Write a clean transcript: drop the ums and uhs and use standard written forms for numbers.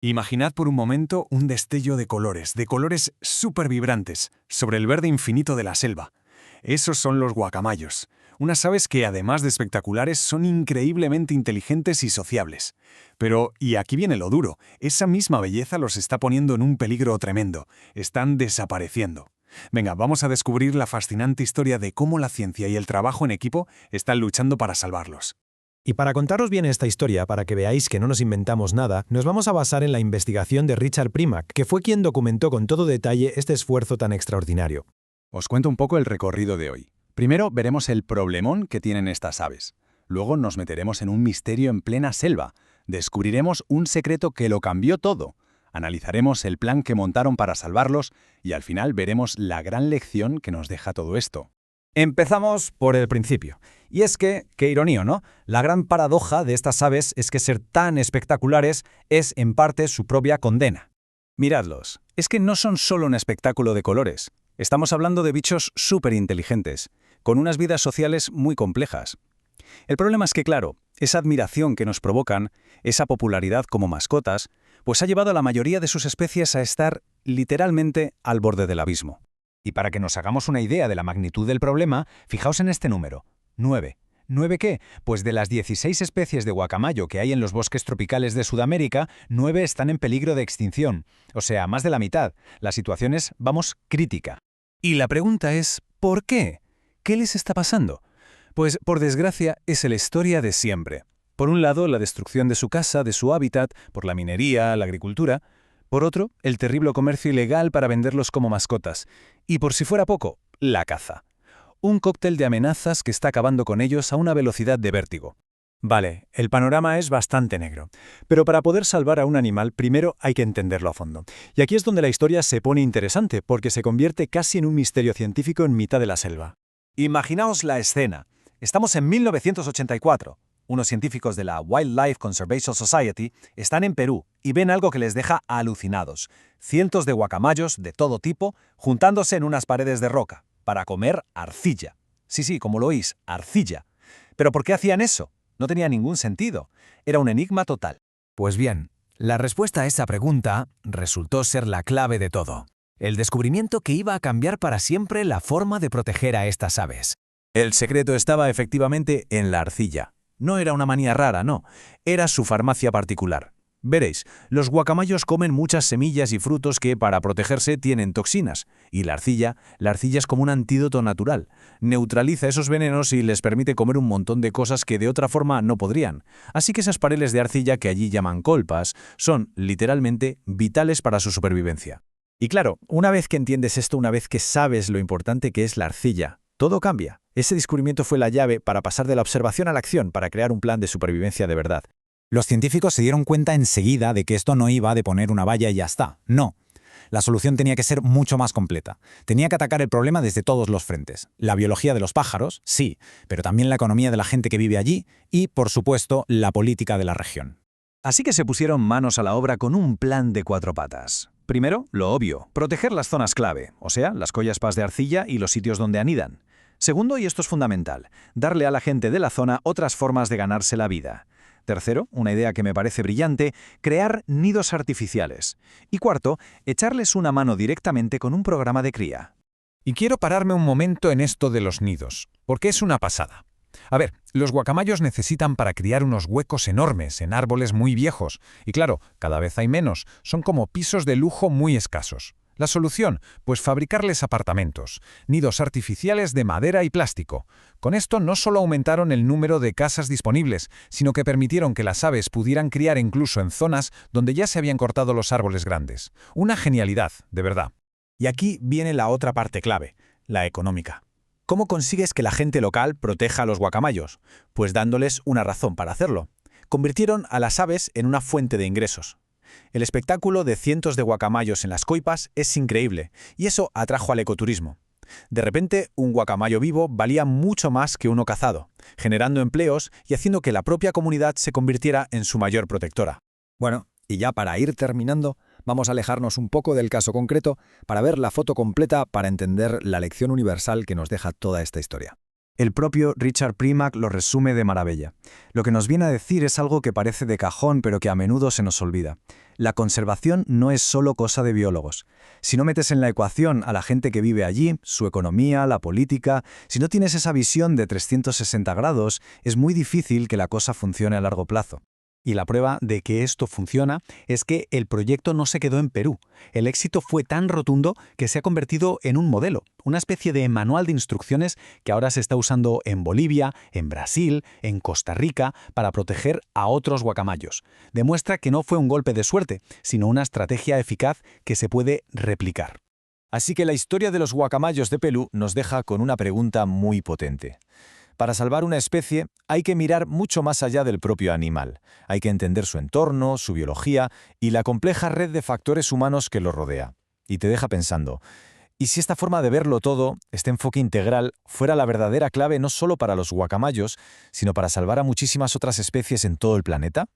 Imaginad por un momento un destello de colores súper vibrantes, sobre el verde infinito de la selva. Esos son los guacamayos, unas aves que además de espectaculares son increíblemente inteligentes y sociables. Pero, y aquí viene lo duro, esa misma belleza los está poniendo en un peligro tremendo, están desapareciendo. Venga, vamos a descubrir la fascinante historia de cómo la ciencia y el trabajo en equipo están luchando para salvarlos. Y para contaros bien esta historia, para que veáis que no nos inventamos nada, nos vamos a basar en la investigación de Richard Primack, que fue quien documentó con todo detalle este esfuerzo tan extraordinario. Os cuento un poco el recorrido de hoy. Primero veremos el problemón que tienen estas aves. Luego nos meteremos en un misterio en plena selva. Descubriremos un secreto que lo cambió todo. Analizaremos el plan que montaron para salvarlos y al final veremos la gran lección que nos deja todo esto. Empezamos por el principio. Y es que, qué ironía, ¿no? La gran paradoja de estas aves es que ser tan espectaculares es, en parte, su propia condena. Miradlos, es que no son solo un espectáculo de colores. Estamos hablando de bichos súper inteligentes, con unas vidas sociales muy complejas. El problema es que, claro, esa admiración que nos provocan, esa popularidad como mascotas, pues ha llevado a la mayoría de sus especies a estar literalmente al borde del abismo. Y para que nos hagamos una idea de la magnitud del problema, fijaos en este número, 9. ¿9 qué? Pues de las 16 especies de guacamayo que hay en los bosques tropicales de Sudamérica, 9 están en peligro de extinción. O sea, más de la mitad. La situación es, vamos, crítica. Y la pregunta es, ¿por qué? ¿Qué les está pasando? Pues, por desgracia, es la historia de siempre. Por un lado, la destrucción de su casa, de su hábitat, por la minería, la agricultura. Por otro, el terrible comercio ilegal para venderlos como mascotas. Y por si fuera poco, la caza. Un cóctel de amenazas que está acabando con ellos a una velocidad de vértigo. Vale, el panorama es bastante negro. Pero para poder salvar a un animal, primero hay que entenderlo a fondo. Y aquí es donde la historia se pone interesante, porque se convierte casi en un misterio científico en mitad de la selva. Imaginaos la escena. Estamos en 1984. Unos científicos de la Wildlife Conservation Society están en Perú y ven algo que les deja alucinados. Cientos de guacamayos de todo tipo juntándose en unas paredes de roca para comer arcilla. Sí, como lo oís, arcilla. ¿Pero por qué hacían eso? No tenía ningún sentido. Era un enigma total. Pues bien, la respuesta a esa pregunta resultó ser la clave de todo. El descubrimiento que iba a cambiar para siempre la forma de proteger a estas aves. El secreto estaba efectivamente en la arcilla. No era una manía rara, no. Era su farmacia particular. Veréis, los guacamayos comen muchas semillas y frutos que, para protegerse, tienen toxinas. Y la arcilla es como un antídoto natural. Neutraliza esos venenos y les permite comer un montón de cosas que de otra forma no podrían. Así que esas paredes de arcilla, que allí llaman colpas, son, literalmente, vitales para su supervivencia. Y claro, una vez que entiendes esto, una vez que sabes lo importante que es la arcilla, todo cambia. Ese descubrimiento fue la llave para pasar de la observación a la acción, para crear un plan de supervivencia de verdad. Los científicos se dieron cuenta enseguida de que esto no iba de poner una valla y ya está. No. La solución tenía que ser mucho más completa. Tenía que atacar el problema desde todos los frentes. La biología de los pájaros, sí, pero también la economía de la gente que vive allí y, por supuesto, la política de la región. Así que se pusieron manos a la obra con un plan de 4 patas. Primero, lo obvio, proteger las zonas clave, o sea, las collaspas de arcilla y los sitios donde anidan. Segundo, y esto es fundamental, darle a la gente de la zona otras formas de ganarse la vida. Tercero, una idea que me parece brillante, crear nidos artificiales. Y cuarto, echarles una mano directamente con un programa de cría. Y quiero pararme un momento en esto de los nidos, porque es una pasada. A ver, los guacamayos necesitan para criar unos huecos enormes en árboles muy viejos. Y claro, cada vez hay menos, son como pisos de lujo muy escasos. La solución, pues fabricarles apartamentos, nidos artificiales de madera y plástico. Con esto no solo aumentaron el número de casas disponibles, sino que permitieron que las aves pudieran criar incluso en zonas donde ya se habían cortado los árboles grandes. Una genialidad, de verdad. Y aquí viene la otra parte clave, la económica. ¿Cómo consigues que la gente local proteja a los guacamayos? Pues dándoles una razón para hacerlo. Convirtieron a las aves en una fuente de ingresos. El espectáculo de cientos de guacamayos en las coipas es increíble, y eso atrajo al ecoturismo. De repente, un guacamayo vivo valía mucho más que uno cazado, generando empleos y haciendo que la propia comunidad se convirtiera en su mayor protectora. Bueno, y ya para ir terminando, vamos a alejarnos un poco del caso concreto para ver la foto completa para entender la lección universal que nos deja toda esta historia. El propio Richard Primack lo resume de maravilla. Lo que nos viene a decir es algo que parece de cajón, pero que a menudo se nos olvida. La conservación no es solo cosa de biólogos. Si no metes en la ecuación a la gente que vive allí, su economía, la política, si no tienes esa visión de 360 grados, es muy difícil que la cosa funcione a largo plazo. Y la prueba de que esto funciona es que el proyecto no se quedó en Perú. El éxito fue tan rotundo que se ha convertido en un modelo, una especie de manual de instrucciones que ahora se está usando en Bolivia, en Brasil, en Costa Rica, para proteger a otros guacamayos. Demuestra que no fue un golpe de suerte, sino una estrategia eficaz que se puede replicar. Así que la historia de los guacamayos de Perú nos deja con una pregunta muy potente. Para salvar una especie hay que mirar mucho más allá del propio animal. Hay que entender su entorno, su biología y la compleja red de factores humanos que lo rodea. Y te deja pensando, ¿y si esta forma de verlo todo, este enfoque integral, fuera la verdadera clave no solo para los guacamayos, sino para salvar a muchísimas otras especies en todo el planeta?